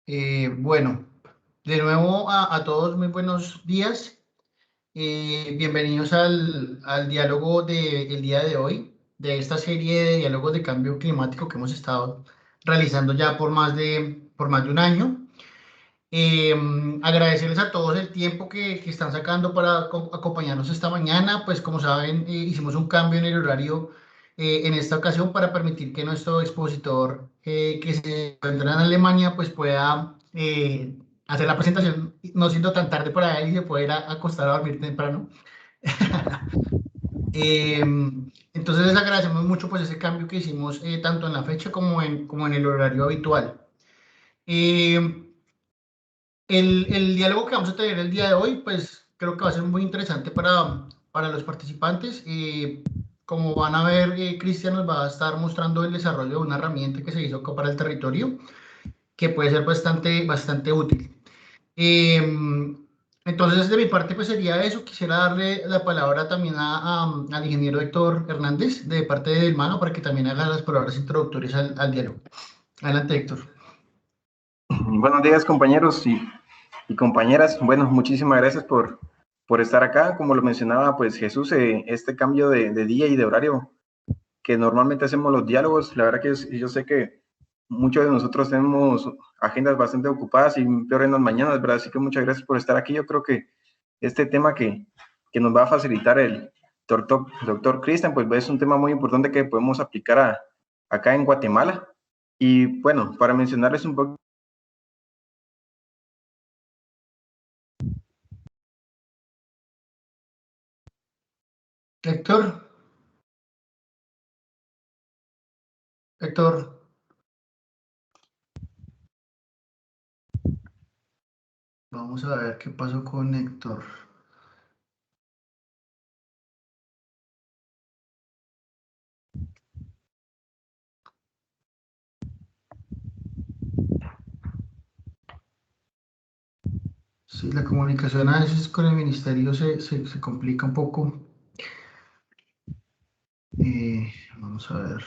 Bueno, de nuevo a todos muy buenos días. Bienvenidos al diálogo del día de hoy, de esta serie de diálogos de cambio climático que hemos estado realizando ya por más de un año. Agradecerles a todos el tiempo que están sacando para acompañarnos esta mañana. Pues como saben, hicimos un cambio en el horario en esta ocasión para permitir que nuestro expositor que se encuentra en Alemania pues pueda hacer la presentación no siendo tan tarde para él y se pueda ir a acostar a dormir temprano. Entonces les agradecemos mucho pues ese cambio que hicimos tanto en la fecha como en el horario habitual. Eh, el diálogo que vamos a tener el día de hoy, pues creo que va a ser muy interesante para los participantes. Como van a ver, Cristian nos va a estar mostrando el desarrollo de una herramienta que se hizo acá para el territorio, que puede ser bastante útil. Eh, entonces, de mi parte, pues sería eso. Quisiera darle la palabra también al ingeniero Héctor Hernández, de parte del Mano, para que también haga las palabras introductorias al diálogo. Adelante, Héctor. Buenos días, compañeros y compañeras. Bueno, muchísimas gracias por estar acá. Como lo mencionaba, pues Jesús, este cambio de día y de horario que normalmente hacemos los diálogos, la verdad que yo sé que muchos de nosotros tenemos agendas bastante ocupadas y peor en las mañanas, ¿verdad? Así que muchas gracias por estar aquí. Yo creo que este tema que nos va a facilitar el doctor Cristian, pues es un tema muy importante que podemos aplicar acá en Guatemala. Y bueno, para mencionarles un poco. Héctor. Héctor. Vamos a ver qué pasó con Héctor. Sí, la comunicación a veces con el ministerio se complica un poco. Vamos a ver.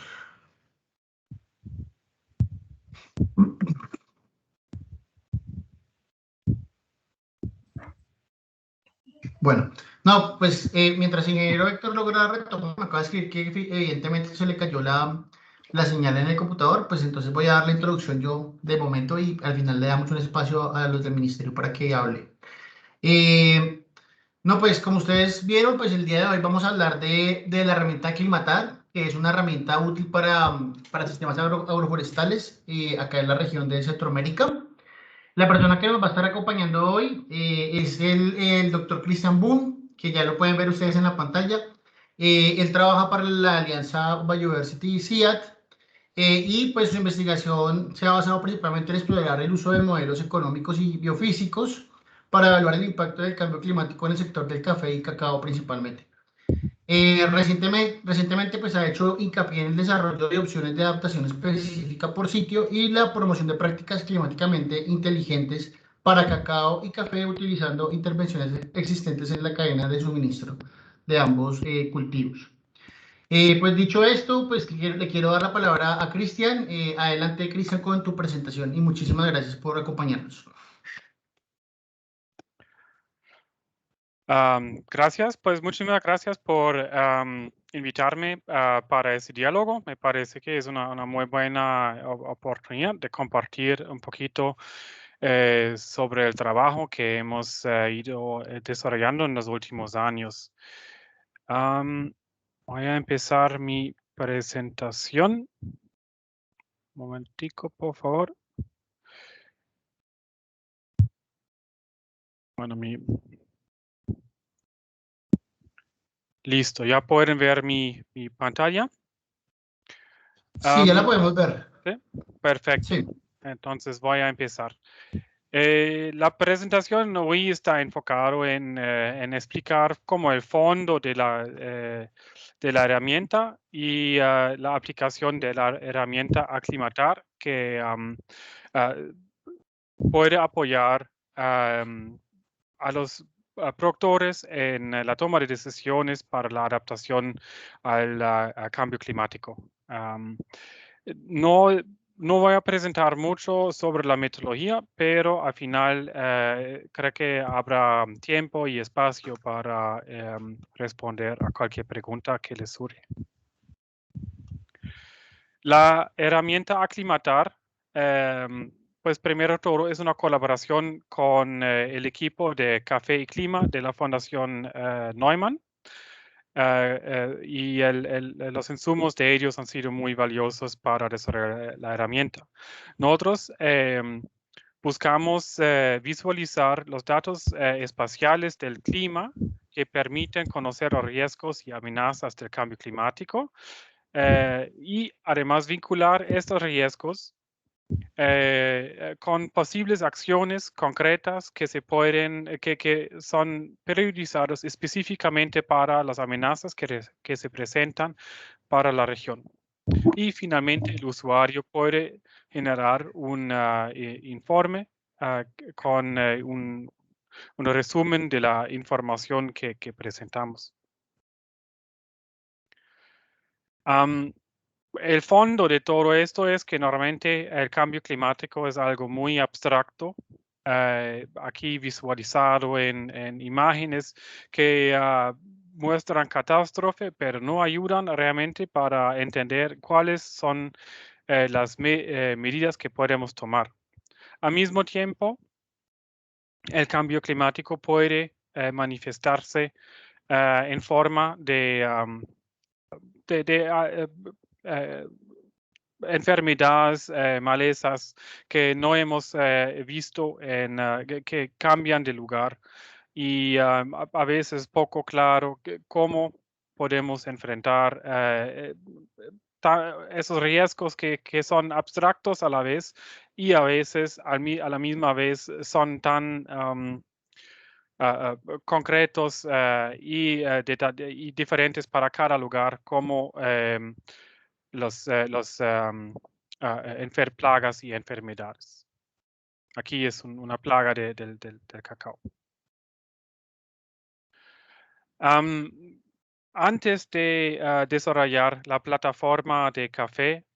Bueno, no, pues mientras el ingeniero Héctor logra retomar, me acaba de escribir que evidentemente se le cayó la señal en el computador, pues entonces voy a dar la introducción yo de momento y al final le damos un espacio a los del ministerio para que hable. Eh, no, pues como ustedes vieron, pues el día de hoy vamos a hablar de la herramienta Climatar, que es una herramienta útil para sistemas agroforestales acá en la región de Centroamérica. La persona que nos va a estar acompañando hoy es el doctor Christian Boone, que ya lo pueden ver ustedes en la pantalla. Él trabaja para la alianza Biodiversity CIAT y pues su investigación se ha basado principalmente en explorar el uso de modelos económicos y biofísicos para evaluar el impacto del cambio climático en el sector del café y cacao principalmente. Recientemente pues, ha hecho hincapié en el desarrollo de opciones de adaptación específica por sitio y la promoción de prácticas climáticamente inteligentes para cacao y café utilizando intervenciones existentes en la cadena de suministro de ambos cultivos. Pues dicho esto, pues le quiero dar la palabra a Cristian. Adelante, Cristian, con tu presentación y muchísimas gracias por acompañarnos. Gracias, pues muchísimas gracias por invitarme para ese diálogo. Me parece que es una muy buena oportunidad de compartir un poquito sobre el trabajo que hemos ido desarrollando en los últimos años. Voy a empezar mi presentación. Un momentico, por favor. Bueno, listo, ya pueden ver mi pantalla. Sí, ya la podemos ver. ¿Sí? Perfecto. Sí. Entonces voy a empezar. La presentación hoy está enfocado en explicar como el fondo de la herramienta y la aplicación de la herramienta Aclimatar que puede apoyar a los productores en la toma de decisiones para la adaptación al cambio climático. No no voy a presentar mucho sobre la metodología, pero al final creo que habrá tiempo y espacio para responder a cualquier pregunta que les surge. La herramienta Aclimatar, pues primero todo es una colaboración con el equipo de Café y Clima de la Fundación Neumann. Y los insumos de ellos han sido muy valiosos para desarrollar la herramienta. Nosotros buscamos visualizar los datos espaciales del clima que permiten conocer los riesgos y amenazas del cambio climático y además vincular estos riesgos con posibles acciones concretas que se pueden, que son periodizadas específicamente para las amenazas que se presentan para la región. Y finalmente el usuario puede generar un informe con un resumen de la información que presentamos. El fondo de todo esto es que normalmente el cambio climático es algo muy abstracto, aquí visualizado en imágenes que muestran catástrofe, pero no ayudan realmente para entender cuáles son las medidas que podemos tomar. Al mismo tiempo, el cambio climático puede manifestarse en forma de enfermedades, malezas que no hemos visto que cambian de lugar y a veces poco claro cómo podemos enfrentar esos riesgos que son abstractos a la vez y a veces a la misma vez son tan concretos y diferentes para cada lugar como los plagas y enfermedades. Aquí es una plaga del cacao. Antes de desarrollar la plataforma de café,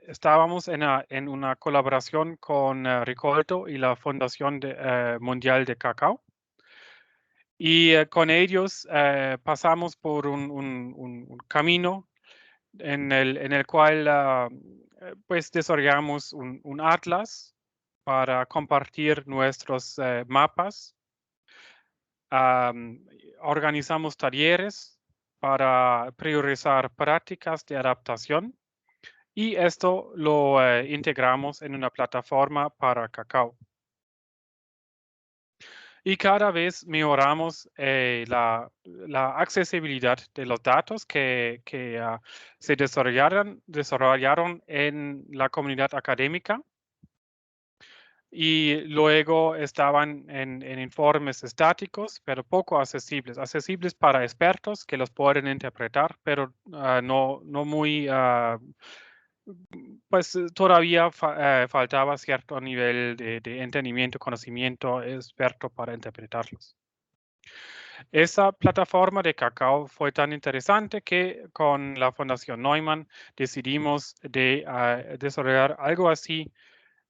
estábamos en una colaboración con Ricolto y la Fundación Mundial de Cacao. Y con ellos pasamos por un camino en el cual pues desarrollamos un atlas para compartir nuestros mapas. Organizamos talleres para priorizar prácticas de adaptación y esto lo integramos en una plataforma para cacao. Y cada vez mejoramos la accesibilidad de los datos que se desarrollaron en la comunidad académica y luego estaban en informes estáticos, pero poco accesibles para expertos que los pueden interpretar, pero no muy pues todavía faltaba cierto nivel de entendimiento, conocimiento experto para interpretarlos. Esa plataforma de cacao fue tan interesante que con la Fundación Neumann decidimos desarrollar algo así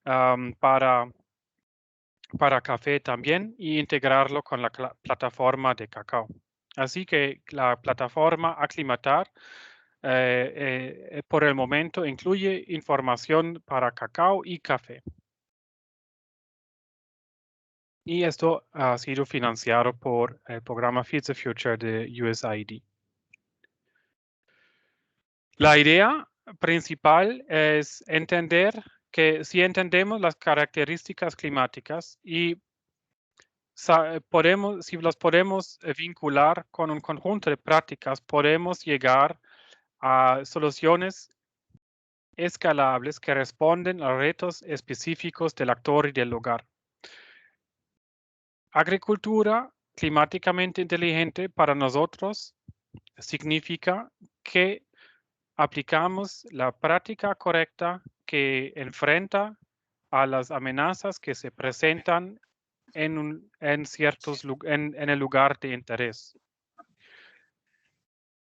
para café también y integrarlo con la plataforma de cacao. Así que la plataforma Aclimatar por el momento incluye información para cacao y café. Y esto ha sido financiado por el programa Feed the Future de USAID. La idea principal es entender que si entendemos las características climáticas y si las podemos vincular con un conjunto de prácticas, podemos llegar a soluciones escalables que responden a retos específicos del actor y del lugar. Agricultura climáticamente inteligente para nosotros significa que aplicamos la práctica correcta que enfrenta a las amenazas que se presentan en el lugar de interés.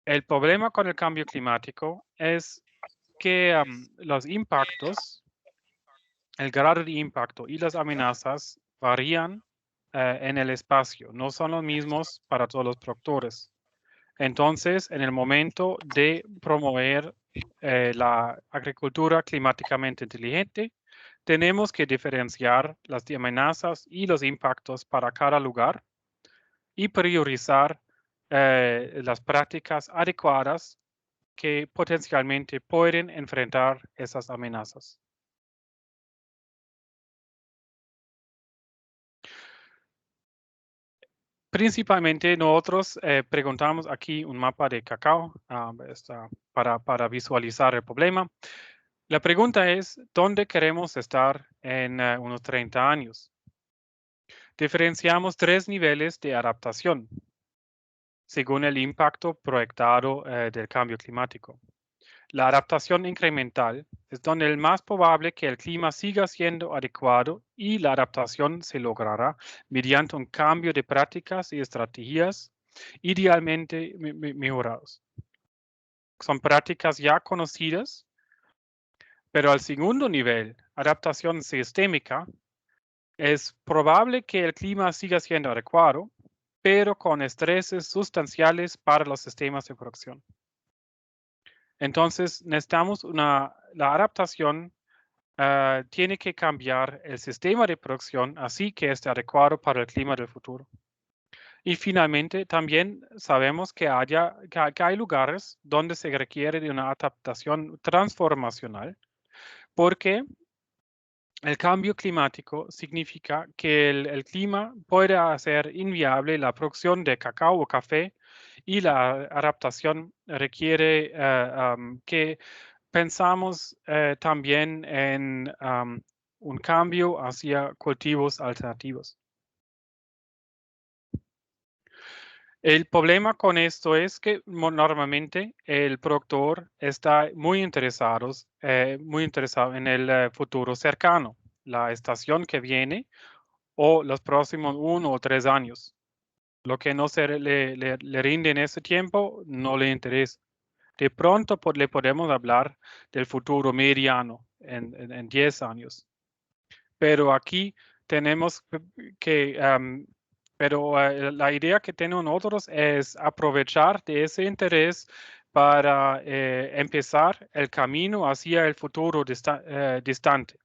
El problema con el cambio climático es que los impactos, el grado de impacto y las amenazas varían en el espacio, no son los mismos para todos los productores. Entonces, en el momento de promover la agricultura climáticamente inteligente, tenemos que diferenciar las amenazas y los impactos para cada lugar y priorizar las prácticas adecuadas que potencialmente pueden enfrentar esas amenazas. Principalmente nosotros preguntamos aquí un mapa de cacao para visualizar el problema. La pregunta es, ¿dónde queremos estar en unos 30 años? Diferenciamos 3 niveles de adaptación según el impacto proyectado del cambio climático. La adaptación incremental es donde es más probable que el clima siga siendo adecuado y la adaptación se logrará mediante un cambio de prácticas y estrategias idealmente mejorados. Son prácticas ya conocidas, pero al segundo nivel, adaptación sistémica, es probable que el clima siga siendo adecuado, pero con estreses sustanciales para los sistemas de producción. Entonces, necesitamos la adaptación tiene que cambiar el sistema de producción así que esté adecuado para el clima del futuro. Y finalmente, también sabemos que hay lugares donde se requiere de una adaptación transformacional, porque el cambio climático significa que el clima puede hacer inviable la producción de cacao o café y la adaptación requiere que pensamos también en un cambio hacia cultivos alternativos. El problema con esto es que normalmente el productor está muy interesado en el futuro cercano, la estación que viene o los próximos 1 o 3 años. Lo que no le rinde en ese tiempo no le interesa. De pronto le podemos hablar del futuro mediano en 10 años. Pero aquí tenemos que pero la idea que tenemos nosotros es aprovechar de ese interés para empezar el camino hacia el futuro distante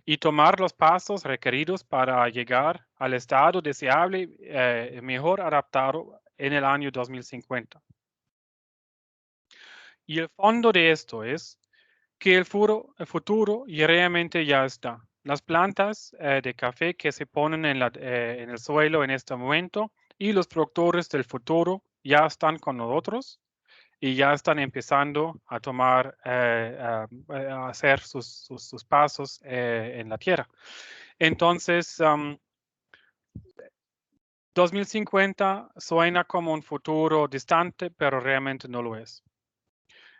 y tomar los pasos requeridos para llegar al estado deseable, mejor adaptado en el año 2050. Y el fondo de esto es que el futuro realmente ya está. Las plantas de café que se ponen en el suelo en este momento y los productores del futuro ya están con nosotros y ya están empezando a tomar, a hacer sus pasos en la tierra. Entonces, 2050 suena como un futuro distante, pero realmente no lo es.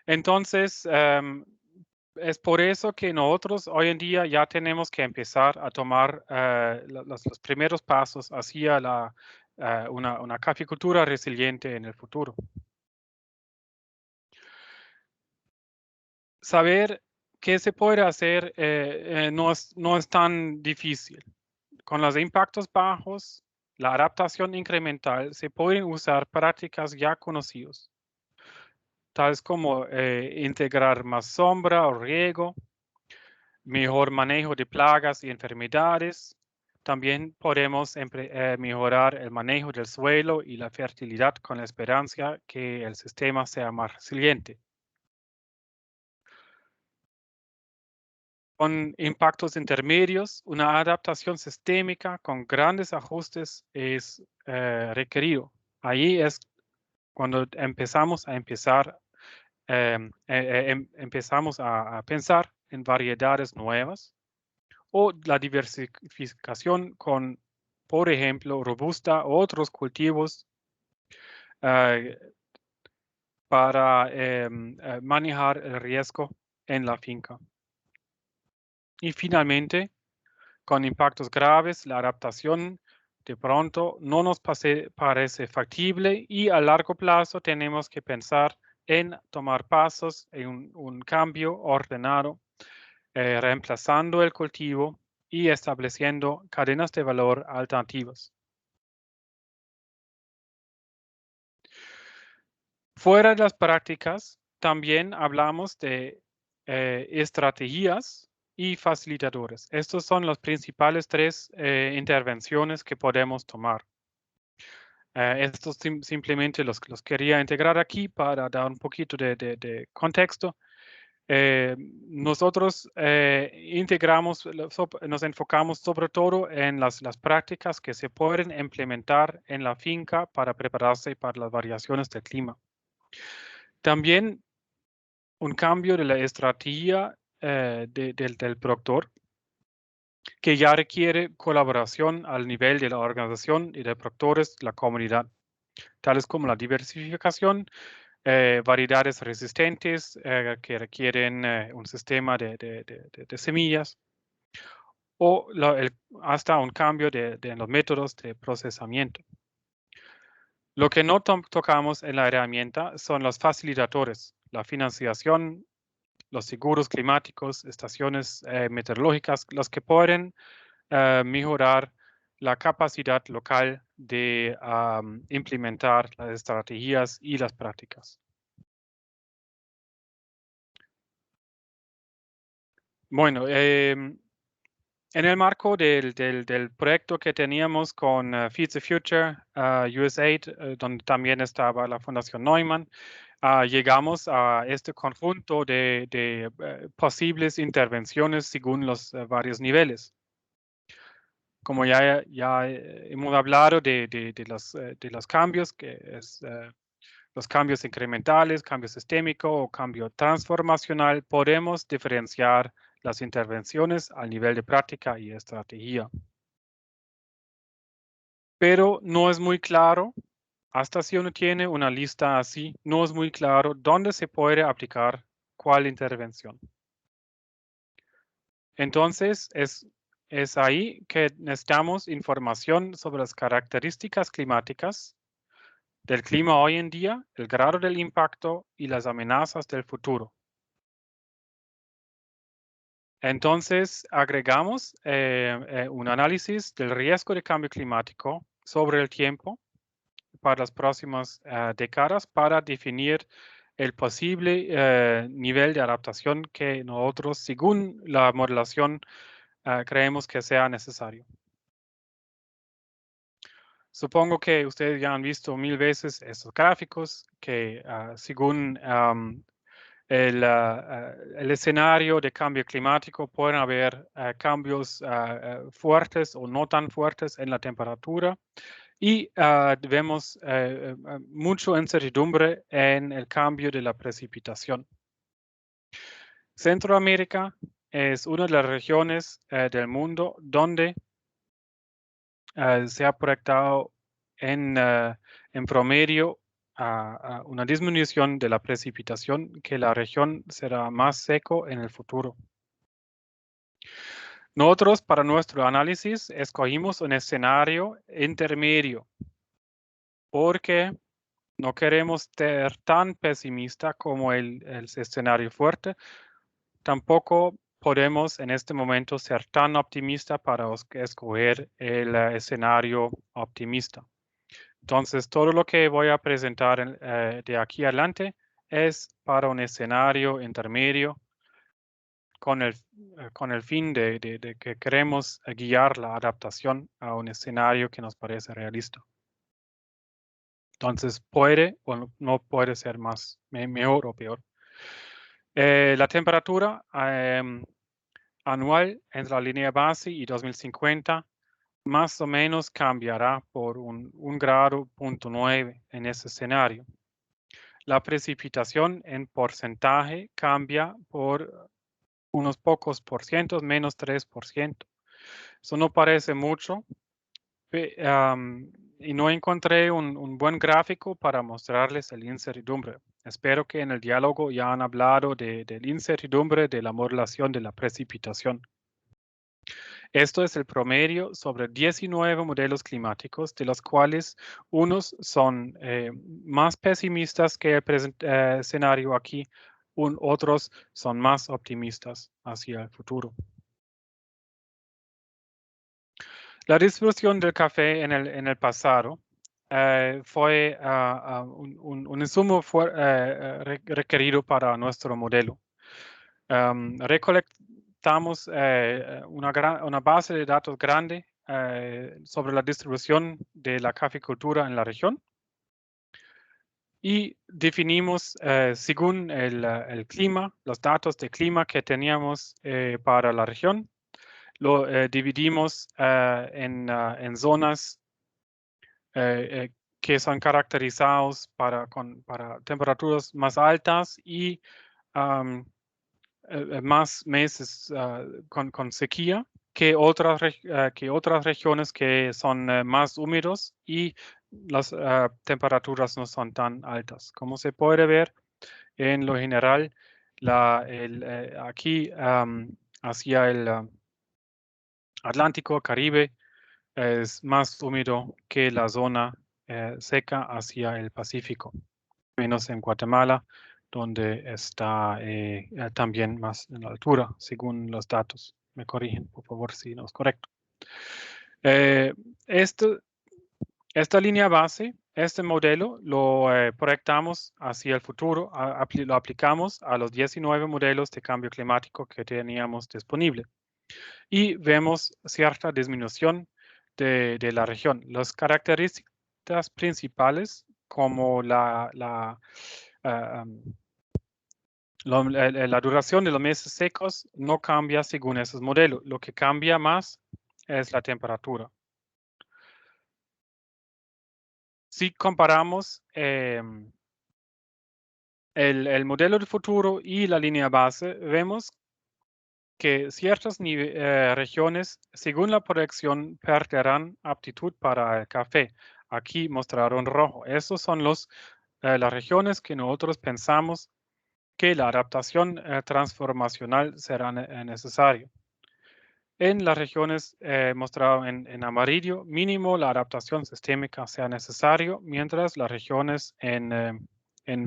Entonces, es por eso que nosotros hoy en día ya tenemos que empezar a tomar los primeros pasos hacia una caficultura resiliente en el futuro. Saber qué se puede hacer no es tan difícil. Con los impactos bajos, la adaptación incremental, se pueden usar prácticas ya conocidas, tales como integrar más sombra o riego, mejor manejo de plagas y enfermedades. También podemos mejorar el manejo del suelo y la fertilidad con la esperanza que el sistema sea más resiliente. Con impactos intermedios, una adaptación sistémica con grandes ajustes es requerido. Ahí es cuando empezamos a pensar en variedades nuevas o la diversificación con, por ejemplo, robusta o otros cultivos para manejar el riesgo en la finca. Y finalmente, con impactos graves, la adaptación de pronto no nos parece factible y a largo plazo tenemos que pensar en tomar pasos en un cambio ordenado, reemplazando el cultivo y estableciendo cadenas de valor alternativas. Fuera de las prácticas, también hablamos de estrategias y facilitadores. Estos son las principales tres intervenciones que podemos tomar. Estos simplemente los quería integrar aquí para dar un poquito de contexto. Nosotros nos enfocamos sobre todo en las prácticas que se pueden implementar en la finca para prepararse para las variaciones del clima. También un cambio de la estrategia del productor, que ya requiere colaboración al nivel de la organización y de productores de la comunidad, tales como la diversificación, variedades resistentes que requieren un sistema de semillas, o hasta un cambio de los métodos de procesamiento. Lo que no tocamos en la herramienta son los facilitadores, la financiación, los seguros climáticos, estaciones meteorológicas, los que pueden mejorar la capacidad local de implementar las estrategias y las prácticas. Bueno, en el marco del proyecto que teníamos con Feed the Future, USAID, donde también estaba la Fundación Neumann, llegamos a este conjunto de posibles intervenciones según los varios niveles. Como ya hemos hablado de los cambios, que es los cambios incrementales, cambio sistémico o cambio transformacional, podemos diferenciar las intervenciones al nivel de práctica y estrategia. Pero no es muy claro, hasta si uno tiene una lista así, no es muy claro dónde se puede aplicar cuál intervención. Entonces, es ahí que necesitamos información sobre las características climáticas del clima hoy en día, el grado del impacto y las amenazas del futuro. Entonces, agregamos un análisis del riesgo de cambio climático sobre el tiempo para las próximas décadas para definir el posible nivel de adaptación que nosotros, según la modelación, creemos que sea necesario. Supongo que ustedes ya han visto 1000 veces estos gráficos que según el escenario de cambio climático pueden haber cambios fuertes o no tan fuertes en la temperatura y vemos mucha incertidumbre en el cambio de la precipitación. Centroamérica es una de las regiones del mundo donde se ha proyectado en promedio una disminución de la precipitación, que la región será más seco en el futuro. Nosotros, para nuestro análisis, escogimos un escenario intermedio porque no queremos ser tan pesimista como el escenario fuerte. Tampoco podemos en este momento ser tan optimista para escoger el escenario optimista. Entonces, todo lo que voy a presentar de aquí adelante es para un escenario intermedio con el fin de que queremos guiar la adaptación a un escenario que nos parece realista. Entonces, puede o no puede ser mejor o peor. La temperatura anual entre la línea base y 2050 más o menos cambiará por un grado 0.9 en ese escenario. La precipitación en porcentaje cambia por unos pocos por cientos, menos 3%. Eso no parece mucho y no encontré un buen gráfico para mostrarles la incertidumbre. Espero que en el diálogo ya han hablado de la incertidumbre de la modelación de la precipitación. Esto es el promedio sobre 19 modelos climáticos, de los cuales unos son más pesimistas que el escenario aquí, otros son más optimistas hacia el futuro. La distribución del café en el pasado fue un insumo requerido para nuestro modelo. Recolectamos una base de datos grande sobre la distribución de la caficultura en la región y definimos, según el clima, los datos de clima que teníamos para la región, lo dividimos en zonas que son caracterizados para temperaturas más altas y más meses con sequía que otras regiones que son más húmedos y las temperaturas no son tan altas. Como se puede ver, en lo general, aquí hacia el Atlántico, Caribe, es más húmedo que la zona seca hacia el Pacífico, menos en Guatemala, donde está también más en la altura, según los datos. Me corrigen, por favor, si no es correcto. Esta línea base, este modelo, lo proyectamos hacia el futuro, lo aplicamos a los 19 modelos de cambio climático que teníamos disponible. Y vemos cierta disminución de la región. Las características principales, como la duración de los meses secos, no cambia según esos modelos. Lo que cambia más es la temperatura. Si comparamos el modelo de futuro y la línea base, vemos que ciertas regiones, según la proyección, perderán aptitud para el café. Aquí mostraron rojo. Esas son las regiones que nosotros pensamos que la adaptación transformacional será necesaria. En las regiones mostradas en amarillo, mínimo la adaptación sistémica sea necesario, mientras las regiones en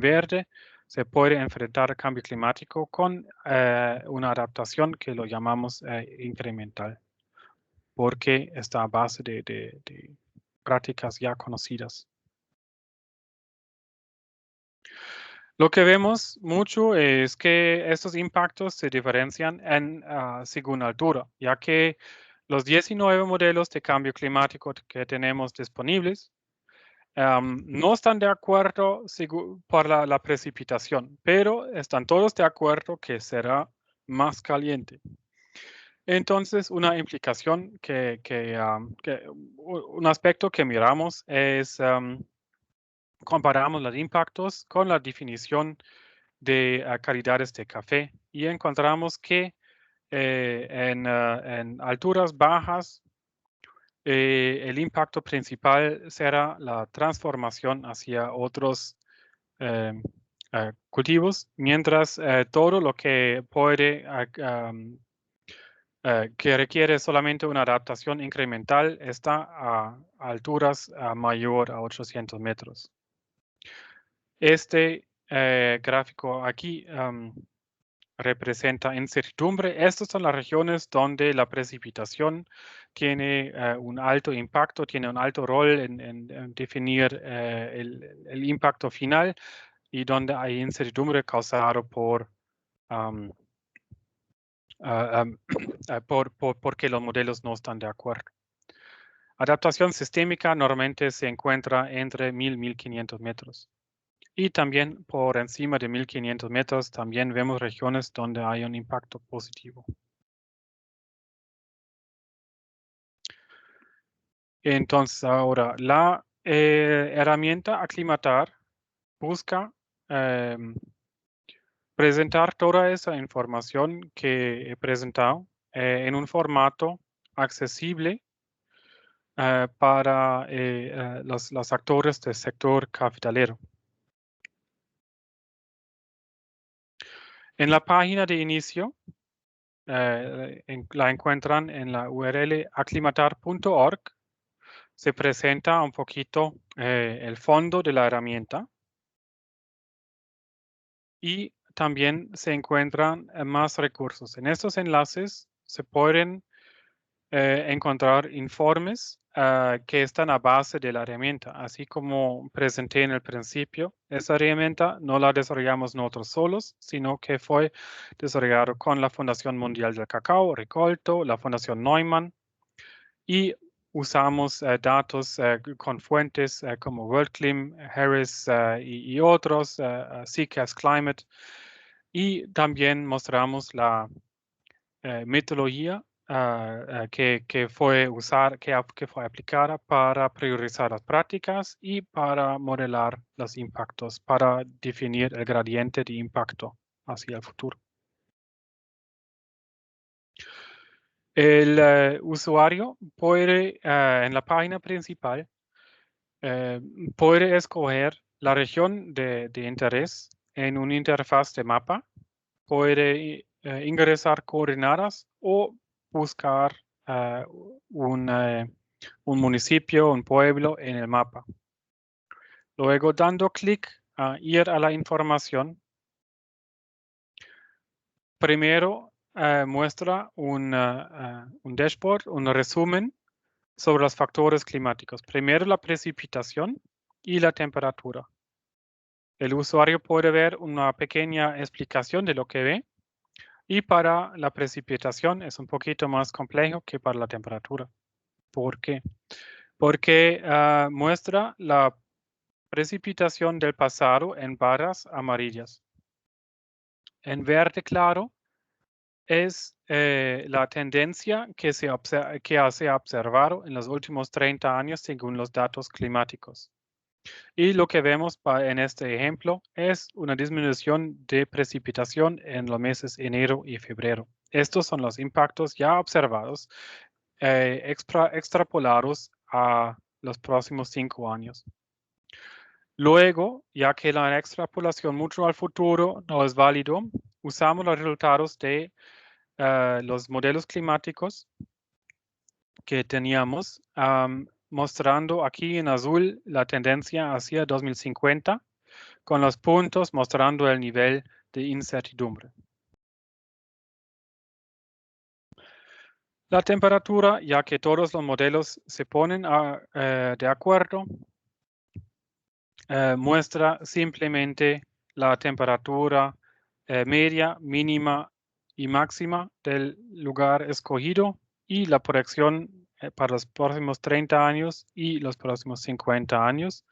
verde se puede enfrentar al cambio climático con una adaptación que lo llamamos incremental, porque está a base de prácticas ya conocidas. Lo que vemos mucho es que estos impactos se diferencian según altura, ya que los 19 modelos de cambio climático que tenemos disponibles no están de acuerdo por la precipitación, pero están todos de acuerdo que será más caliente. Entonces, una implicación un aspecto que miramos es comparamos los impactos con la definición de calidades de café y encontramos que en alturas bajas el impacto principal será la transformación hacia otros cultivos, mientras todo lo que puede que requiere solamente una adaptación incremental está a alturas mayor a 800 metros. Este gráfico aquí representa incertidumbre. Estas son las regiones donde la precipitación tiene un alto impacto, tiene un alto rol en definir el impacto final y donde hay incertidumbre causada porque los modelos no están de acuerdo. Adaptación sistémica normalmente se encuentra entre 1000 y 1500 metros. Y también por encima de 1500 metros también vemos regiones donde hay un impacto positivo. Entonces ahora la herramienta Aclimatar busca presentar toda esa información que he presentado en un formato accesible para los actores del sector cafetalero. En la página de inicio la encuentran en la URL aclimatar.org. Se presenta un poquito el fondo de la herramienta y también se encuentran más recursos. En estos enlaces se pueden encontrar informes que están a base de la herramienta. Así como presenté en el principio, esa herramienta no la desarrollamos nosotros solos, sino que fue desarrollado con la Fundación Mundial del Cacao, Ricolto, la Fundación Neumann, y usamos datos con fuentes como WorldClim, Harris y otros, CCAS Climate, y también mostramos la metodología que fue aplicada para priorizar las prácticas y para modelar los impactos, para definir el gradiente de impacto hacia el futuro. El usuario puede, en la página principal, puede escoger la región de interés en una interfaz de mapa, puede ingresar coordenadas o buscar un municipio, un pueblo en el mapa. Luego, dando clic a ir a la información, primero muestra un dashboard, un resumen sobre los factores climáticos. Primero la precipitación y la temperatura. El usuario puede ver una pequeña explicación de lo que ve. Y para la precipitación es un poquito más complejo que para la temperatura. ¿Por qué? Porque muestra la precipitación del pasado en barras amarillas. En verde claro es la tendencia que se ha observado en los últimos 30 años según los datos climáticos. Y lo que vemos en este ejemplo es una disminución de precipitación en los meses enero y febrero. Estos son los impactos ya observados, extrapolados a los próximos 5 años. Luego, ya que la extrapolación mucho al futuro no es válido, usamos los resultados de los modelos climáticos que teníamos, mostrando aquí en azul la tendencia hacia 2050, con los puntos mostrando el nivel de incertidumbre. La temperatura, ya que todos los modelos se ponen de acuerdo, muestra simplemente la temperatura media, mínima y máxima del lugar escogido y la proyección para los próximos 30 años y los próximos 50 años.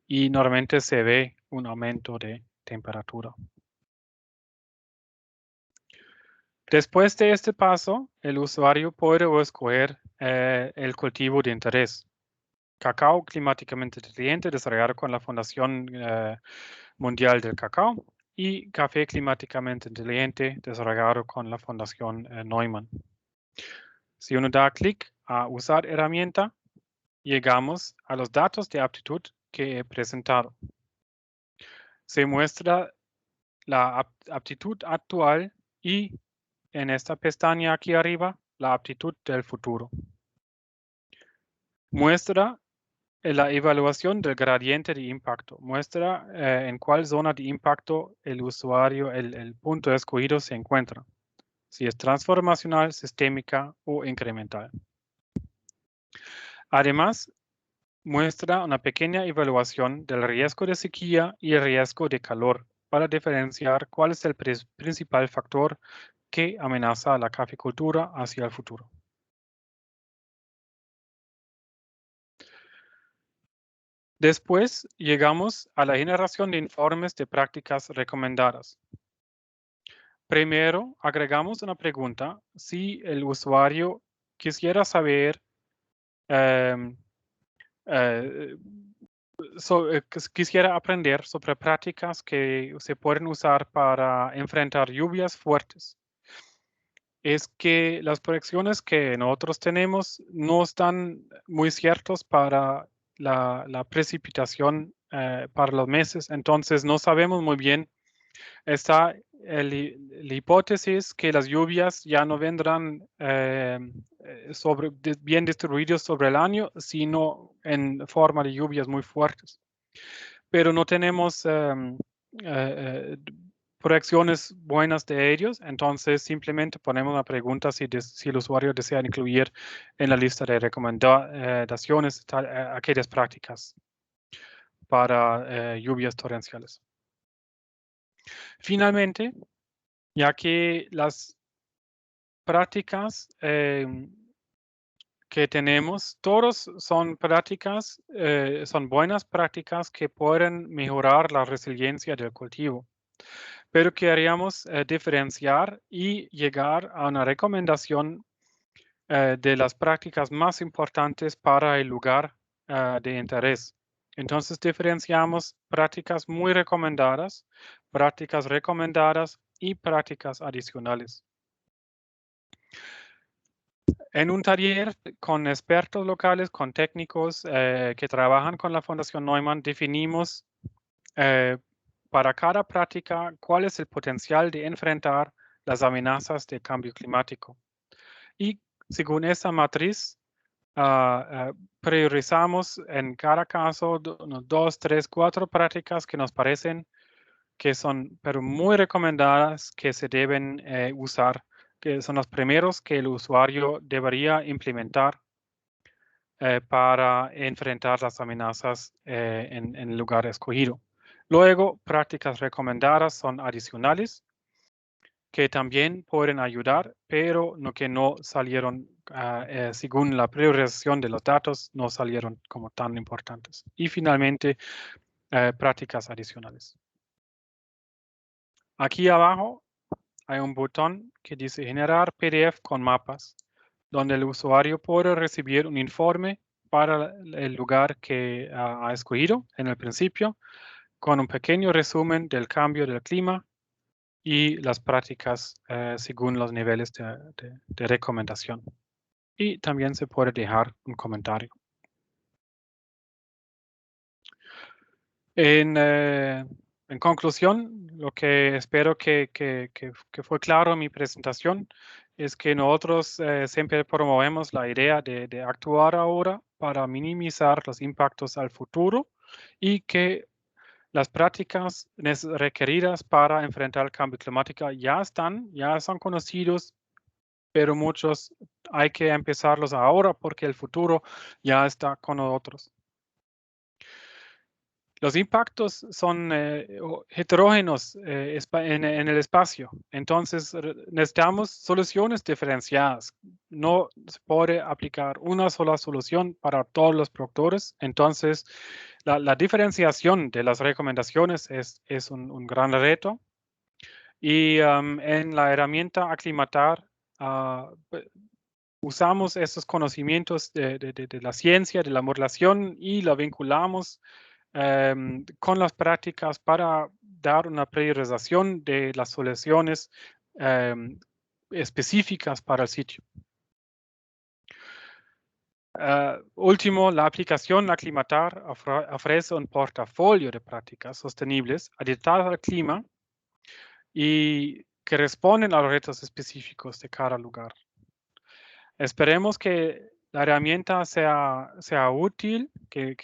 Y normalmente se ve un aumento de temperatura. Después de este paso, el usuario puede escoger el cultivo de interés. Cacao climáticamente resiliente desarrollado con la Fundación Mundial del Cacao y café climáticamente inteligente desarrollado con la Fundación Neumann. Si uno da clic a usar herramienta, llegamos a los datos de aptitud que he presentado. Se muestra la aptitud actual y en esta pestaña aquí arriba, la aptitud del futuro. Muestra la evaluación del gradiente de impacto. Muestra en cuál zona de impacto el usuario, el punto escogido se encuentra. Si es transformacional, sistémica o incremental. Además, muestra una pequeña evaluación del riesgo de sequía y el riesgo de calor para diferenciar cuál es el principal factor que amenaza a la caficultura hacia el futuro. Después llegamos a la generación de informes de prácticas recomendadas. Primero, agregamos una pregunta si el usuario quisiera saber quisiera aprender sobre prácticas que se pueden usar para enfrentar lluvias fuertes. Es que las proyecciones que nosotros tenemos no están muy ciertos para la precipitación para los meses, entonces no sabemos muy bien, está la hipótesis que las lluvias ya no vendrán bien distribuidas sobre el año, sino en forma de lluvias muy fuertes. Pero no tenemos proyecciones buenas de ellos, entonces simplemente ponemos la pregunta si el usuario desea incluir en la lista de recomendaciones aquellas prácticas para lluvias torrenciales. Finalmente, ya que las prácticas que tenemos, todos son prácticas, son buenas prácticas que pueden mejorar la resiliencia del cultivo, pero queríamos diferenciar y llegar a una recomendación de las prácticas más importantes para el lugar de interés. Entonces diferenciamos prácticas muy recomendadas, prácticas recomendadas y prácticas adicionales. En un taller con expertos locales, con técnicos que trabajan con la Fundación Neumann, definimos para cada práctica cuál es el potencial de enfrentar las amenazas de cambio climático. Y según esa matriz, priorizamos en cada caso 2, 3, 4 prácticas que nos parecen que son pero muy recomendadas que se deben usar, que son los primeros que el usuario debería implementar para enfrentar las amenazas en el lugar escogido. Luego, prácticas recomendadas son adicionales, que también pueden ayudar, pero que no salieron, según la priorización de los datos, no salieron como tan importantes. Y finalmente, prácticas adicionales. Aquí abajo hay un botón que dice generar PDF con mapas, donde el usuario puede recibir un informe para el lugar que ha escogido en el principio, con un pequeño resumen del cambio del clima y las prácticas según los niveles de recomendación. Y también se puede dejar un comentario. En conclusión, lo que espero que fue claro en mi presentación es que nosotros siempre promovemos la idea de actuar ahora para minimizar los impactos al futuro y que las prácticas requeridas para enfrentar el cambio climático ya son conocidos, pero muchos hay que empezarlos ahora porque el futuro ya está con nosotros. Los impactos son heterógenos en el espacio, entonces necesitamos soluciones diferenciadas. No se puede aplicar una sola solución para todos los productores, entonces la diferenciación de las recomendaciones es un gran reto. Y en la herramienta Aclimatar usamos estos conocimientos de la ciencia, de la modelación y lo vinculamos con las prácticas para dar una priorización de las soluciones específicas para el sitio. Último, la aplicación Aclimatar ofrece un portafolio de prácticas sostenibles adaptadas al clima y que responden a los retos específicos de cada lugar. Esperemos que la herramienta sea útil, que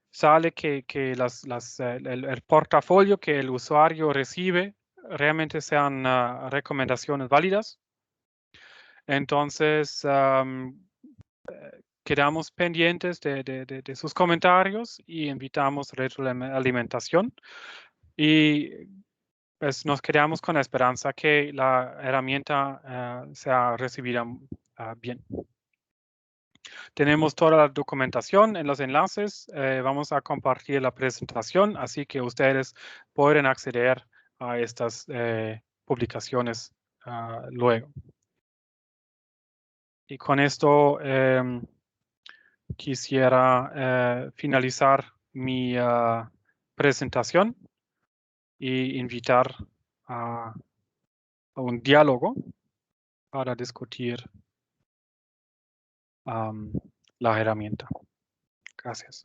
sale que el portafolio que el usuario recibe realmente sean recomendaciones válidas. Entonces, quedamos pendientes de sus comentarios y invitamos retroalimentación. Y pues nos quedamos con la esperanza que la herramienta sea recibida bien. Tenemos toda la documentación en los enlaces. Vamos a compartir la presentación, así que ustedes pueden acceder a estas publicaciones luego. Y con esto quisiera finalizar mi presentación y invitar a un diálogo para discutir la herramienta. Gracias.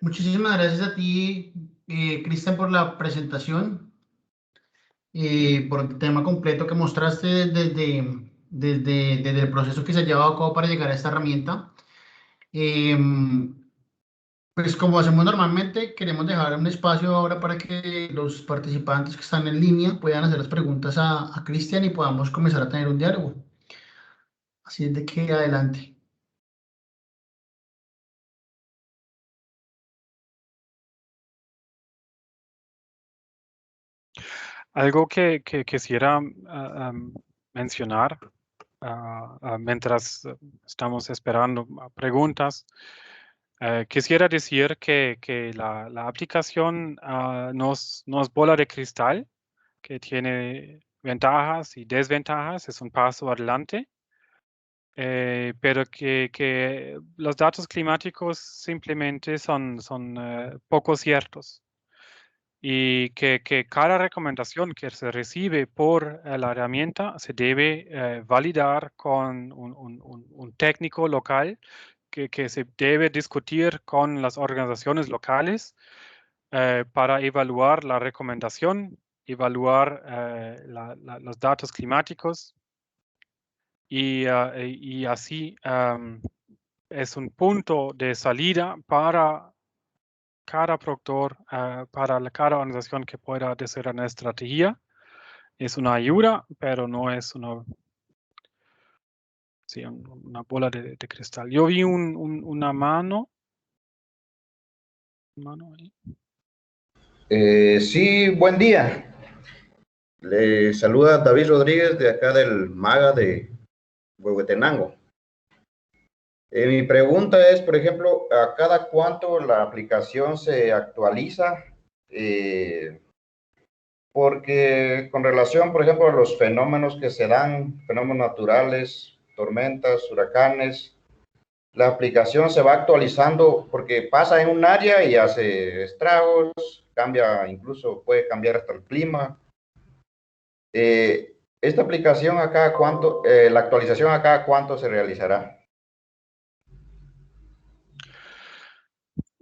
Muchísimas gracias a ti, Cristian, por la presentación, por el tema completo que mostraste desde el proceso que se ha llevado a cabo para llegar a esta herramienta. Pues como hacemos normalmente, queremos dejar un espacio ahora para que los participantes que están en línea puedan hacer las preguntas a Cristian y podamos comenzar a tener un diálogo. Así es de que adelante. Algo que quisiera mencionar mientras estamos esperando preguntas. Quisiera decir que la aplicación no es bola de cristal, que tiene ventajas y desventajas, es un paso adelante, pero que los datos climáticos simplemente son poco ciertos. Y que cada recomendación que se recibe por la herramienta se debe validar con un técnico local que se debe discutir con las organizaciones locales para evaluar la recomendación, evaluar los datos climáticos y así es un punto de salida para cada productor, para cada organización que pueda hacer una estrategia. Es una ayuda, pero no es una bola de cristal. Yo vi una mano. Ahí. Sí, buen día. Le saluda David Rodríguez de acá del MAGA de Huehuetenango. Mi pregunta es, por ejemplo, ¿a cada cuánto la aplicación se actualiza? Porque con relación, por ejemplo, a los fenómenos que se dan, fenómenos naturales, tormentas, huracanes, la aplicación se va actualizando porque pasa en un área y hace estragos, cambia, incluso puede cambiar hasta el clima. Esta aplicación acá, la actualización acá, ¿cuánto se realizará?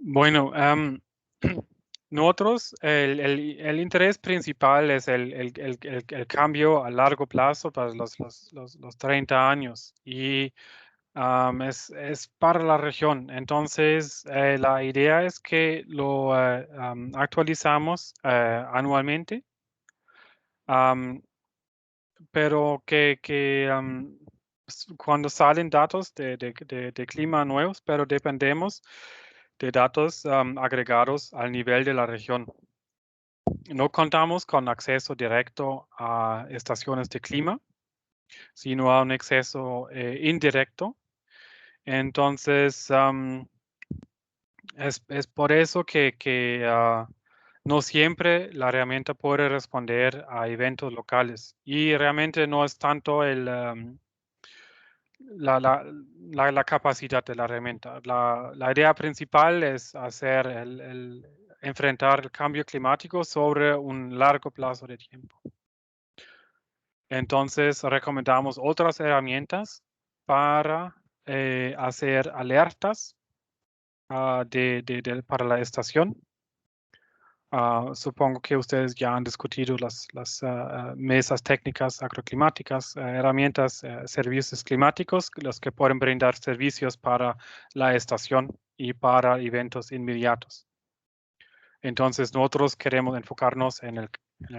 Bueno, nosotros, el interés principal es el cambio a largo plazo para los 30 años y es para la región. Entonces, la idea es que lo actualizamos anualmente, pero que cuando salen datos de clima nuevos, pero dependemos de datos agregados al nivel de la región. No contamos con acceso directo a estaciones de clima, sino a un acceso indirecto. Entonces, es por eso que no siempre la herramienta puede responder a eventos locales. Y realmente no es tanto la capacidad de la herramienta. La idea principal es enfrentar el cambio climático sobre un largo plazo de tiempo. Entonces, recomendamos otras herramientas para hacer alertas para la estación. Supongo que ustedes ya han discutido las mesas técnicas agroclimáticas, herramientas, servicios climáticos, los que pueden brindar servicios para la estación y para eventos inmediatos. Entonces, nosotros queremos enfocarnos en el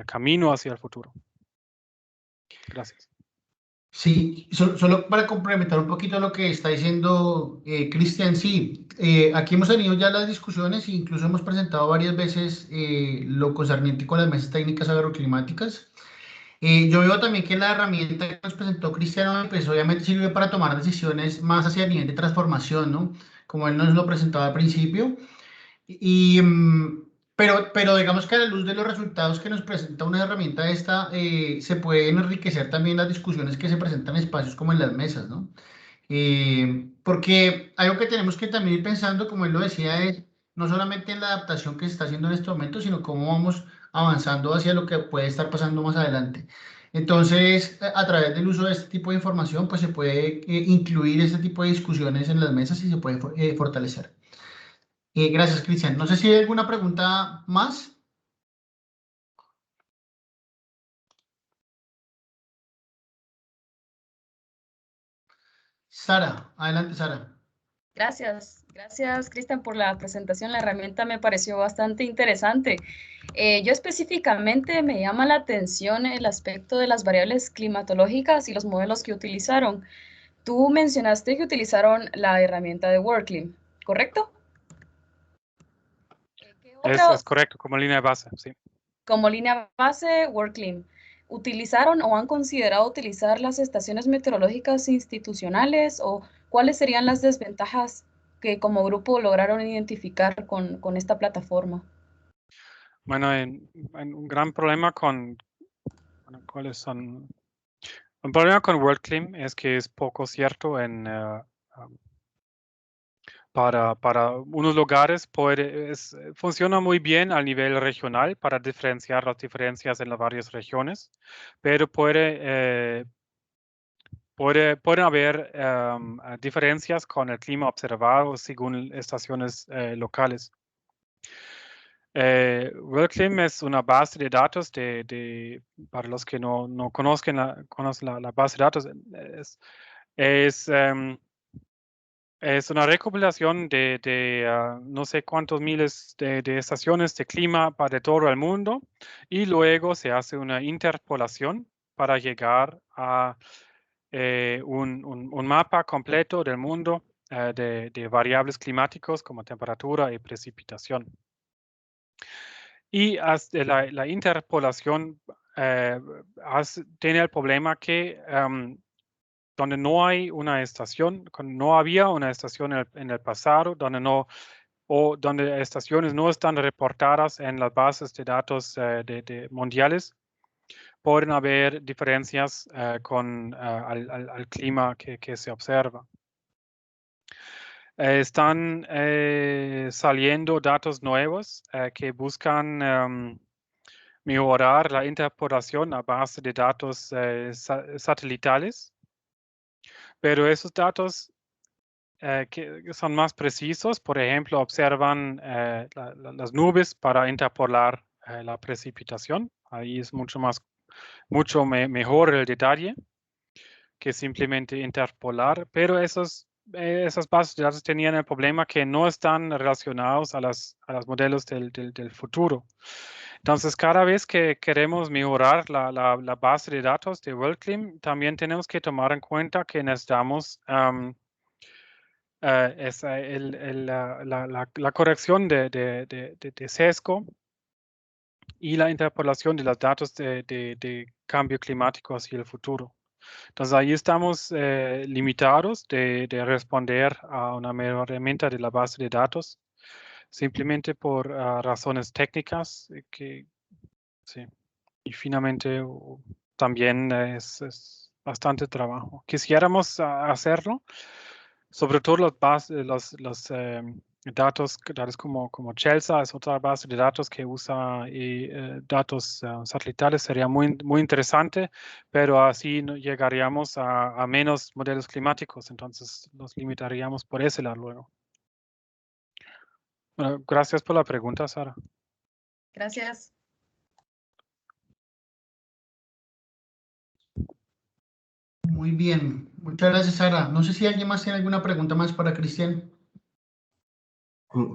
camino hacia el futuro. Gracias. Sí, solo para complementar un poquito lo que está diciendo Cristian, sí, aquí hemos tenido ya las discusiones e incluso hemos presentado varias veces lo concerniente con las mesas técnicas agroclimáticas. Yo veo también que la herramienta que nos presentó Cristiano, pues obviamente sirve para tomar decisiones más hacia el nivel de transformación, ¿no? Como él nos lo presentaba al principio. Y, pero digamos que a la luz de los resultados que nos presenta una herramienta esta, se pueden enriquecer también las discusiones que se presentan en espacios como en las mesas, ¿no? Porque algo que tenemos que también ir pensando, como él lo decía, es no solamente en la adaptación que se está haciendo en este momento, sino cómo vamos avanzando hacia lo que puede estar pasando más adelante. Entonces, a través del uso de este tipo de información, pues se puede incluir este tipo de discusiones en las mesas y se puede fortalecer. Gracias, Cristian. No sé si hay alguna pregunta más. Sara, adelante, Sara. Gracias, Cristian, por la presentación. La herramienta me pareció bastante interesante. Yo específicamente me llama la atención el aspecto de las variables climatológicas y los modelos que utilizaron. Tú mencionaste que utilizaron la herramienta de WorldClim, ¿correcto? ¿Qué otra? Es correcto, como línea de base, sí. Como línea base, WorldClim. ¿Utilizaron o han considerado utilizar las estaciones meteorológicas institucionales o cuáles serían las desventajas que como grupo lograron identificar con esta plataforma? Bueno, un gran problema ¿cuáles son? Un problema con WorldClim es que es poco cierto para unos lugares funciona muy bien a nivel regional para diferenciar las diferencias en las varias regiones, pero pueden haber diferencias con el clima observado según estaciones locales. WorldClim es una base de datos para los que no conocen la base de datos, es una recopilación de no sé cuántos miles de estaciones de clima de todo el mundo y luego se hace una interpolación para llegar a un mapa completo del mundo de variables climáticos como temperatura y precipitación. Y la interpolación tiene el problema que donde no hay una estación, no había una estación en el pasado, donde estaciones no están reportadas en las bases de datos mundiales, pueden haber diferencias al clima que se observa. Están saliendo datos nuevos que buscan mejorar la interpolación a base de datos satelitales, pero esos datos que son más precisos, por ejemplo, observan las nubes para interpolar la precipitación. Ahí es mucho mejor el detalle que simplemente interpolar, pero esas bases de datos tenían el problema que no están relacionados a los modelos del futuro. Entonces, cada vez que queremos mejorar la base de datos de WorldClim, también tenemos que tomar en cuenta que necesitamos la corrección de sesgo y la interpolación de los datos de cambio climático hacia el futuro. Entonces ahí estamos limitados de responder a una herramienta de la base de datos, simplemente por razones técnicas sí. Y finalmente también es bastante trabajo. Quisiéramos hacerlo, sobre todo los datos como CHELSA es otra base de datos que usa datos satelitales, sería muy interesante, pero así no llegaríamos a menos modelos climáticos, entonces los limitaríamos por ese lado luego. Bueno, gracias por la pregunta, Sara. Gracias. Muy bien, muchas gracias, Sara. No sé si alguien más tiene alguna pregunta más para Cristian.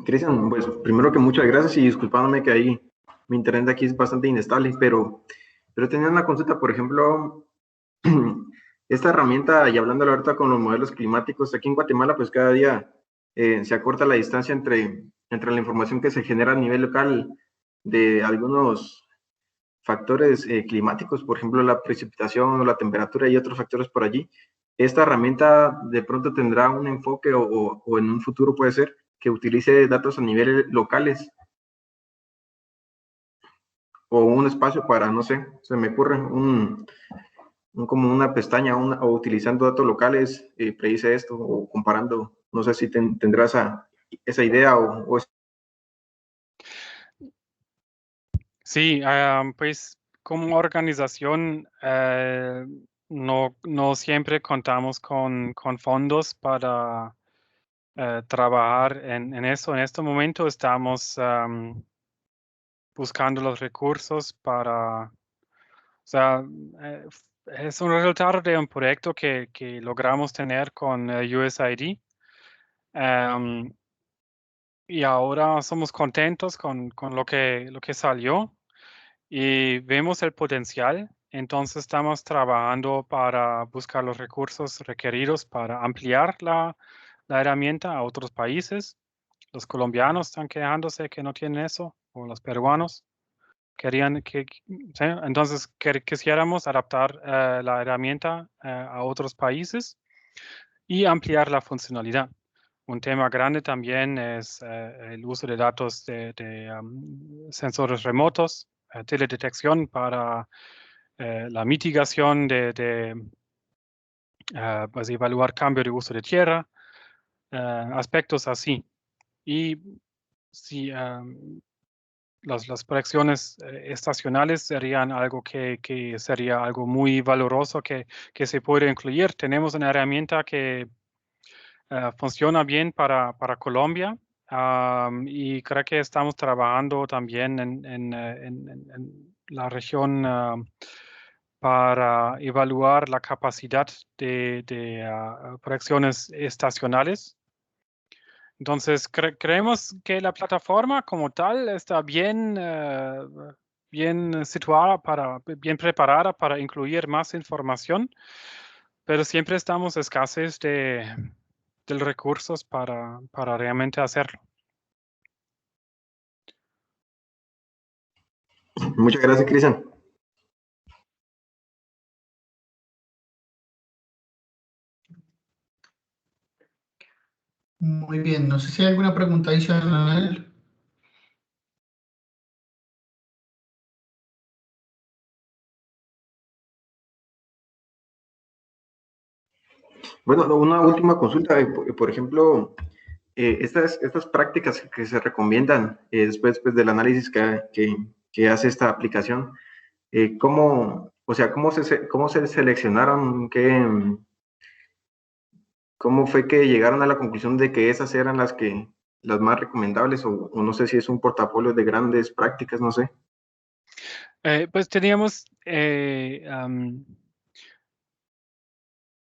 Cristian, pues primero que muchas gracias y disculpándome que ahí mi internet aquí es bastante inestable, pero tenía una consulta, por ejemplo, esta herramienta, y hablando ahorita con los modelos climáticos, aquí en Guatemala, pues cada día se acorta la distancia entre la información que se genera a nivel local de algunos factores climáticos, por ejemplo, la precipitación o la temperatura y otros factores por allí. Esta herramienta de pronto tendrá un enfoque o en un futuro puede ser que utilice datos a niveles locales o un espacio para, no sé, se me ocurre como una pestaña o utilizando datos locales, predice esto o comparando, no sé si tendrás esa idea o Sí, pues como organización no siempre contamos con fondos para trabajar en eso. En este momento estamos buscando los recursos para, o sea, es un resultado de un proyecto que logramos tener con USAID. Y ahora somos contentos con lo que salió y vemos el potencial. Entonces estamos trabajando para buscar los recursos requeridos para ampliar la herramienta a otros países. Los colombianos están quejándose que no tienen eso, o los peruanos querían que, ¿sí? Entonces quisiéramos adaptar la herramienta a otros países y ampliar la funcionalidad. Un tema grande también es el uso de datos de sensores remotos, teledetección para la mitigación pues evaluar cambio de uso de tierra, aspectos así. Y si las proyecciones estacionales serían algo que sería algo muy valoroso que se puede incluir. Tenemos una herramienta que funciona bien para Colombia y creo que estamos trabajando también en la región para evaluar la capacidad de proyecciones estacionales. Entonces, creemos que la plataforma como tal está bien situada, bien preparada para incluir más información, pero siempre estamos escasos de recursos para realmente hacerlo. Muchas gracias, Cristian. Muy bien, no sé si hay alguna pregunta adicional. Bueno, una última consulta. Por ejemplo, estas prácticas que se recomiendan después pues, del análisis que hace esta aplicación, ¿cómo se seleccionaron? ¿Cómo fue que llegaron a la conclusión de que esas eran las más recomendables? O no sé si es un portafolio de grandes prácticas, no sé. Pues teníamos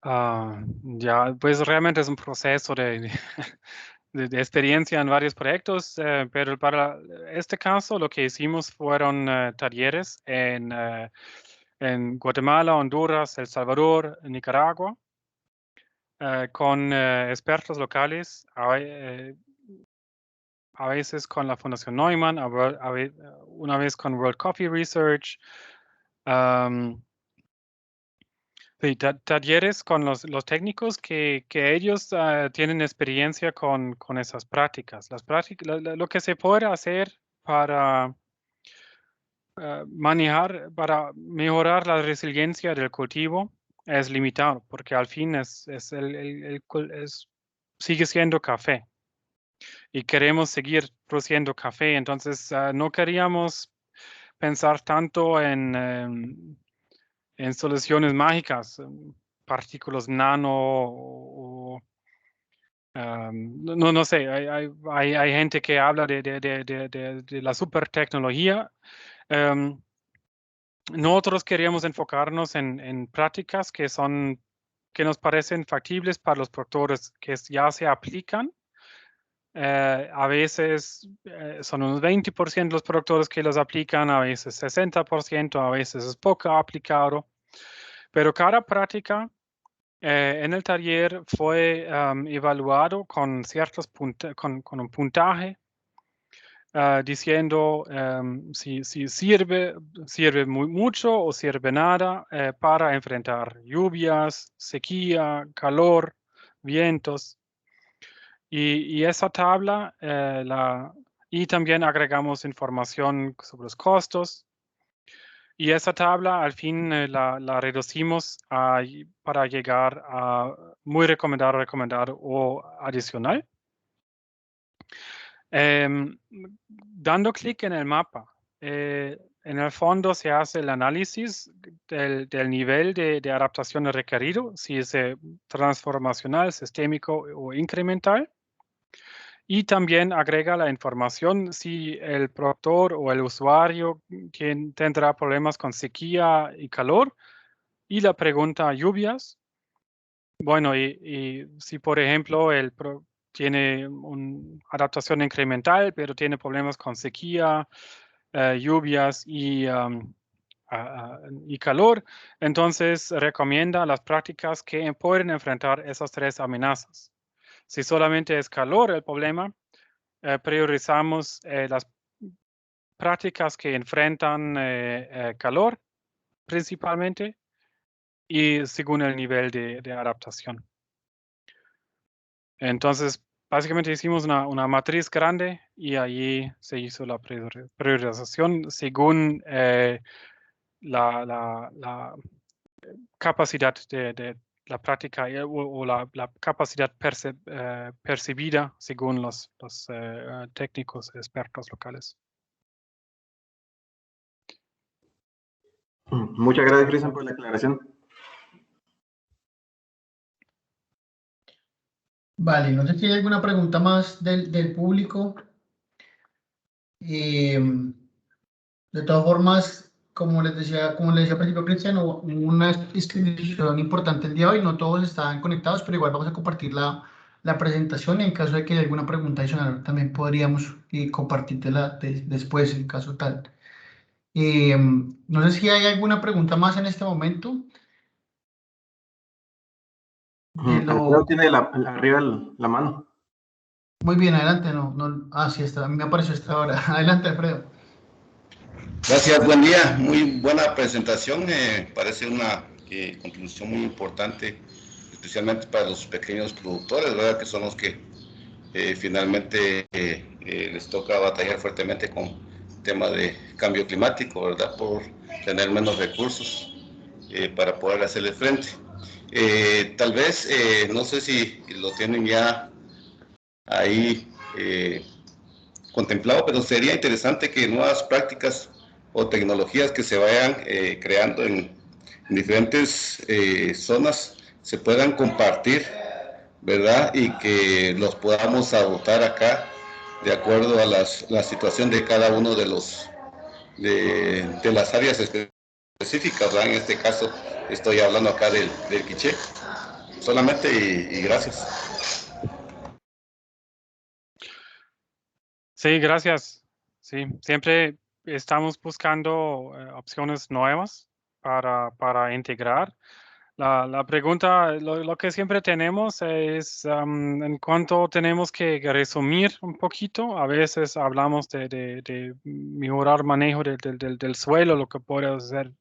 ya, pues realmente es un proceso de experiencia en varios proyectos, pero para este caso lo que hicimos fueron talleres en Guatemala, Honduras, El Salvador, Nicaragua, con expertos locales, a veces con la Fundación Neumann, una vez con World Coffee Research. Sí, talleres con los técnicos que ellos tienen experiencia con esas prácticas. Lo que se puede hacer para para mejorar la resiliencia del cultivo es limitado, porque al fin sigue siendo café y queremos seguir produciendo café. Entonces, no queríamos pensar tanto en soluciones mágicas, partículas nano o no sé, hay gente que habla de la super tecnología. Nosotros queríamos enfocarnos en prácticas que nos parecen factibles para los productores, que ya se aplican. A veces son unos 20% los productores que los aplican, a veces 60%, a veces es poco aplicado. Pero cada práctica en el taller fue evaluado con ciertos con un puntaje diciendo si sirve mucho o sirve nada para enfrentar lluvias, sequía, calor, vientos. Y esa tabla y también agregamos información sobre los costos. Y esa tabla al fin la reducimos para llegar a muy recomendado o adicional. Dando clic en el mapa, en el fondo se hace el análisis del nivel de adaptación requerido, si es transformacional, sistémico o incremental. Y también agrega la información si el productor o el usuario tendrá problemas con sequía y calor. Y la pregunta lluvias. Bueno, y si por ejemplo tiene una adaptación incremental, pero tiene problemas con sequía, lluvias y calor, entonces recomienda las prácticas que pueden enfrentar esas tres amenazas. Si solamente es calor el problema, priorizamos las prácticas que enfrentan calor principalmente y según el nivel de adaptación. Entonces, básicamente hicimos una matriz grande y allí se hizo la priorización según la capacidad de la práctica o la capacidad percibida según los técnicos expertos locales. Muchas gracias, Cristian, por la aclaración. Vale, no sé si hay alguna pregunta más del público. De todas formas, como le decía al principio Cristiano, una institución importante el día de hoy, no todos estaban conectados, pero igual vamos a compartir la presentación. En caso de que haya alguna pregunta adicional, también podríamos compartírtela después, en caso tal. No sé si hay alguna pregunta más en este momento. Alfredo tiene arriba la mano. Muy bien, adelante. Sí, está, a mí me apareció esta hora. Adelante, Alfredo. Gracias, buen día. Muy buena presentación. Parece una contribución muy importante, especialmente para los pequeños productores, ¿verdad? Que son los que finalmente les toca batallar fuertemente con el tema de cambio climático, ¿verdad? Por tener menos recursos para poder hacerle frente. Tal vez, no sé si lo tienen ya ahí contemplado, pero sería interesante que nuevas prácticas o tecnologías que se vayan creando en diferentes zonas se puedan compartir, ¿verdad? Y que los podamos adoptar acá de acuerdo a la situación de cada uno de las áreas específicas, ¿verdad? En este caso estoy hablando acá del quiché. Solamente y gracias. Sí, gracias. Sí, siempre estamos buscando opciones nuevas para integrar. La pregunta, lo que siempre tenemos es en cuanto tenemos que resumir un poquito. A veces hablamos de mejorar manejo del suelo, lo que puede hacer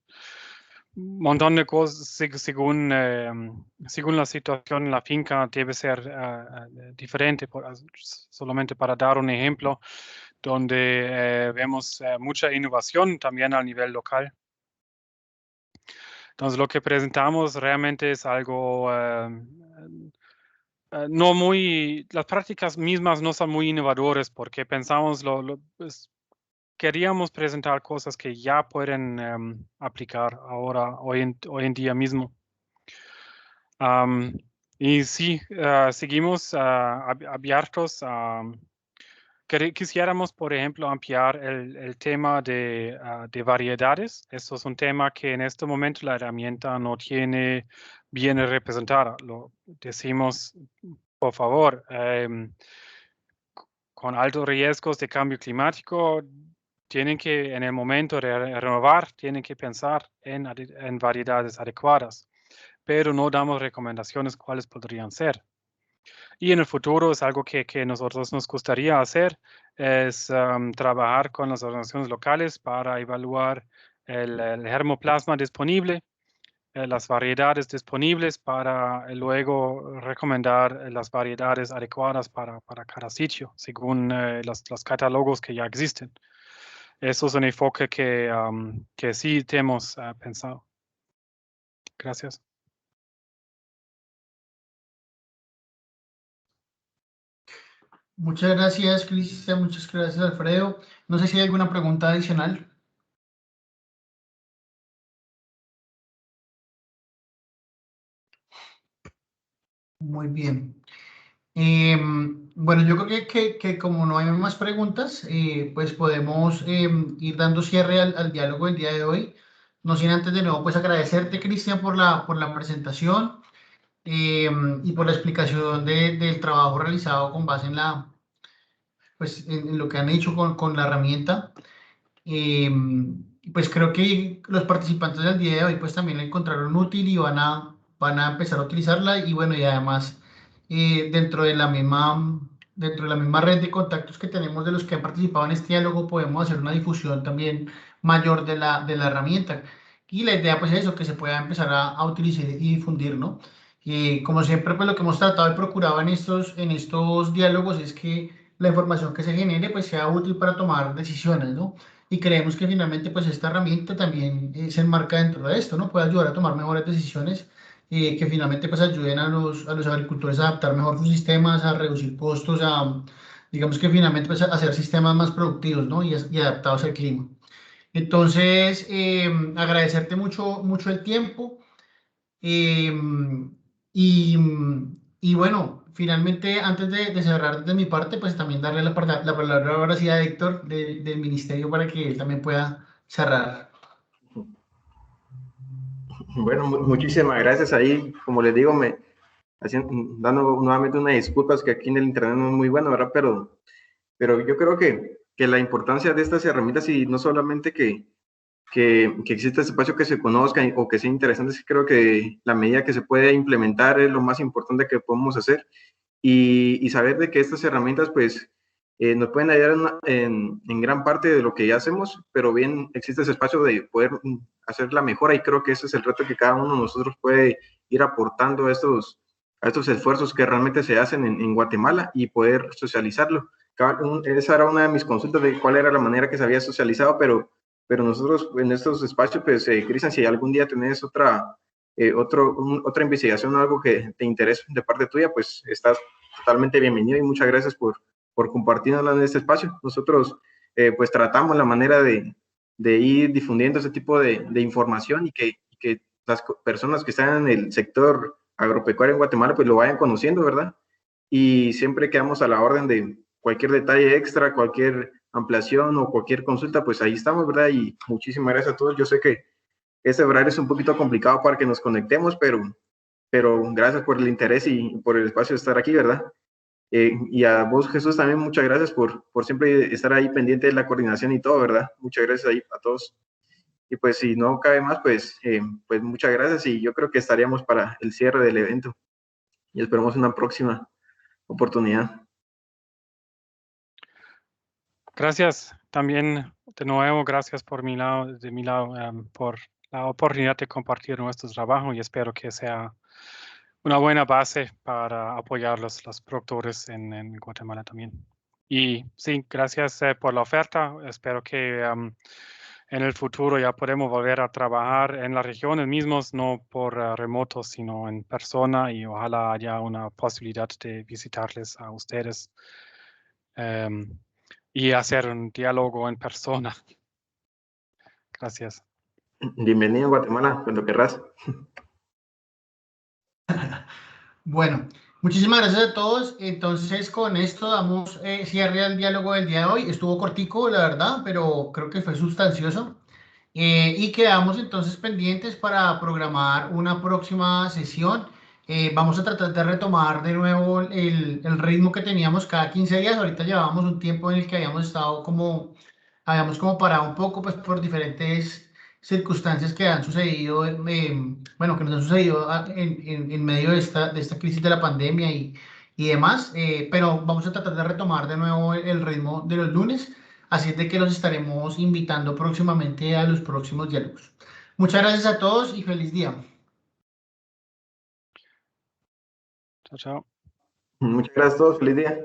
un montón de cosas según la situación en la finca debe ser diferente. Solamente para dar un ejemplo, donde vemos mucha innovación también a nivel local. Entonces, lo que presentamos realmente es algo no muy, las prácticas mismas no son muy innovadoras porque pensamos, queríamos presentar cosas que ya pueden aplicar ahora, hoy en día mismo. Y sí, seguimos abiertos a... Quisiéramos, por ejemplo, ampliar el tema de variedades. Esto es un tema que en este momento la herramienta no tiene bien representada. Lo decimos, por favor, con altos riesgos de cambio climático, tienen que, en el momento de renovar, tienen que pensar en variedades adecuadas, pero no damos recomendaciones cuáles podrían ser. Y en el futuro es algo que nosotros nos gustaría hacer, es trabajar con las organizaciones locales para evaluar el germoplasma disponible, las variedades disponibles para luego recomendar las variedades adecuadas para cada sitio, según los catálogos que ya existen. Eso es un enfoque que sí hemos pensado. Gracias. Muchas gracias, Cristian. Muchas gracias, Alfredo. No sé si hay alguna pregunta adicional. Muy bien. Bueno, yo creo que como no hay más preguntas, pues podemos ir dando cierre al diálogo del día de hoy. No sin antes de nuevo, pues agradecerte, Cristian, por la presentación y por la explicación del trabajo realizado con base en pues, en lo que han hecho con la herramienta. Pues creo que los participantes del día de hoy pues también la encontraron útil y van a empezar a utilizarla y bueno, y además dentro de la misma red de contactos que tenemos de los que han participado en este diálogo podemos hacer una difusión también mayor de la herramienta. Y la idea pues es eso, que se pueda empezar a utilizar y difundir, ¿no? Y como siempre pues lo que hemos tratado y procurado en estos diálogos es que la información que se genere pues sea útil para tomar decisiones, ¿no? Y creemos que finalmente pues esta herramienta también se enmarca dentro de esto, ¿no? Puede ayudar a tomar mejores decisiones que finalmente pues ayuden a los agricultores a adaptar mejor sus sistemas, a reducir costos, digamos que finalmente pues a hacer sistemas más productivos, ¿no? Y adaptados al clima. Entonces, agradecerte mucho el tiempo. eh, y, y bueno, finalmente, antes de cerrar de mi parte, pues también darle la palabra ahora sí a Héctor del ministerio para que él también pueda cerrar. Bueno, muchísimas gracias ahí, como les digo, dando nuevamente unas disculpas que aquí en el internet no es muy bueno, ¿verdad? Pero yo creo que la importancia de estas herramientas y no solamente que exista este espacio que se conozca o que sea interesante, sí creo que la medida que se puede implementar es lo más importante que podemos hacer y saber de que estas herramientas pues nos pueden ayudar en gran parte de lo que ya hacemos, pero bien existe ese espacio de poder hacer la mejora y creo que ese es el reto que cada uno de nosotros puede ir aportando a estos esfuerzos que realmente se hacen en Guatemala y poder socializarlo. Esa era una de mis consultas de cuál era la manera que se había socializado, pero nosotros en estos espacios, pues, Cristian, si algún día tenés otra investigación o algo que te interese de parte tuya, pues estás totalmente bienvenido y muchas gracias por compartirnos en este espacio. Nosotros pues tratamos la manera de ir difundiendo ese tipo de información y que las personas que están en el sector agropecuario en Guatemala pues lo vayan conociendo, ¿verdad? Y siempre quedamos a la orden de cualquier detalle extra, cualquier ampliación o cualquier consulta, pues ahí estamos, ¿verdad? Y muchísimas gracias a todos. Yo sé que este horario es un poquito complicado para que nos conectemos, pero gracias por el interés y por el espacio de estar aquí, ¿verdad? Y a vos, Jesús, también muchas gracias por siempre estar ahí pendiente de la coordinación y todo, ¿verdad? Muchas gracias ahí a todos. Y pues si no cabe más, pues muchas gracias y yo creo que estaríamos para el cierre del evento. Y esperamos una próxima oportunidad. Gracias también de nuevo, gracias de mi lado, por la oportunidad de compartir nuestro trabajo y espero que sea una buena base para apoyar los productores en Guatemala también. Y sí, gracias por la oferta. Espero que en el futuro ya podemos volver a trabajar en las regiones mismos, no por remoto, sino en persona y ojalá haya una posibilidad de visitarles a ustedes y hacer un diálogo en persona. Gracias. Bienvenido a Guatemala, cuando querrás. Bueno, muchísimas gracias a todos. Entonces, con esto damos cierre al diálogo del día de hoy. Estuvo cortico, la verdad, pero creo que fue sustancioso. Y quedamos entonces pendientes para programar una próxima sesión. Vamos a tratar de retomar de nuevo el ritmo que teníamos cada 15 días. Ahorita llevábamos un tiempo en el que habíamos como parado un poco, pues por diferentes circunstancias que han sucedido, bueno, que nos han sucedido en medio de esta crisis de la pandemia y demás, pero vamos a tratar de retomar de nuevo el ritmo de los lunes, así es de que los estaremos invitando próximamente a los próximos diálogos. Muchas gracias a todos y feliz día. Chao, chao. Muchas gracias a todos, feliz día.